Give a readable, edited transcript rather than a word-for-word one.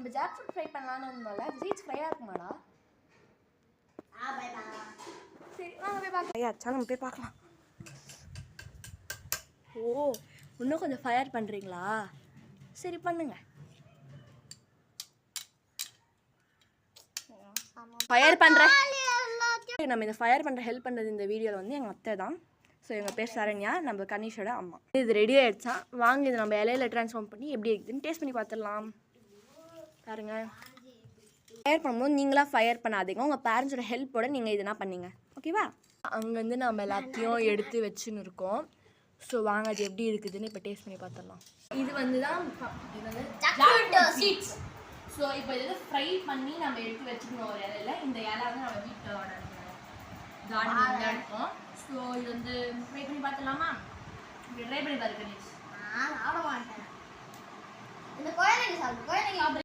நம்ம jack fruit fry பண்ணலாம்னு இருந்தோம்ல அது சீட்ஸ் ஃப்ரையாக இருக்குமாடா? சரி வாங்க போய் பார்க்கலாம். ஐயாச்சா நம்ம போய் பார்க்கலாம். ஓ இன்னும் கொஞ்சம் ஃபயர் பண்ணுறீங்களா? சரி பண்ணுங்க. ஃபயர் பண்ணுற நம்ம இந்த ஃபயர் பண்ணுற ஹெல்ப் பண்ணுறது இந்த வீடியோவில் வந்து எங்கள் அத்தை தான். ஸோ எங்கள் பேர் சரண்யா, நம்ம கனிஷோட அம்மா. இது ரெடி ஆகிடுச்சா? வாங்க இது நம்ம இலையில ட்ரான்ஸ்ஃபார்ம் பண்ணி எப்படி இருக்குதுன்னு டேஸ்ட் பண்ணி பார்த்துடலாம். பாருங்க, ஃபயர் பண்ணும்போது நீங்களாக ஃபயர் பண்ணாதீங்க, உங்கள் பேரண்ட்ஸோட ஹெல்ப்போட நீங்கள் இதுனா பண்ணீங்க, ஓகேவா? அங்கேருந்து நம்ம எல்லாத்தையும் எடுத்து வச்சுன்னு இருக்கோம். ஸோ வாங்க அது எப்படி இருக்குதுன்னு இப்போ டேஸ்ட் பண்ணி பார்த்துடலாம். இது வந்து சீட்ஸ். ஸோ இப்போ இது வந்து ஃப்ரை பண்ணி நம்ம எடுத்து வச்சுக்கணும் ஒரு இலையில. இந்த இலை வந்து நம்ம வீட்டோட கார்டனில் இருக்கும். ஸோ இது வந்து ட்ரை பண்ணி பார்த்துடலாமா? இப்படி ட்ரை பண்ணி பாருங்க. நான் ஆட மாட்டேன். இந்த குழந்தைங்க சாப்பிடு, குழந்தைங்க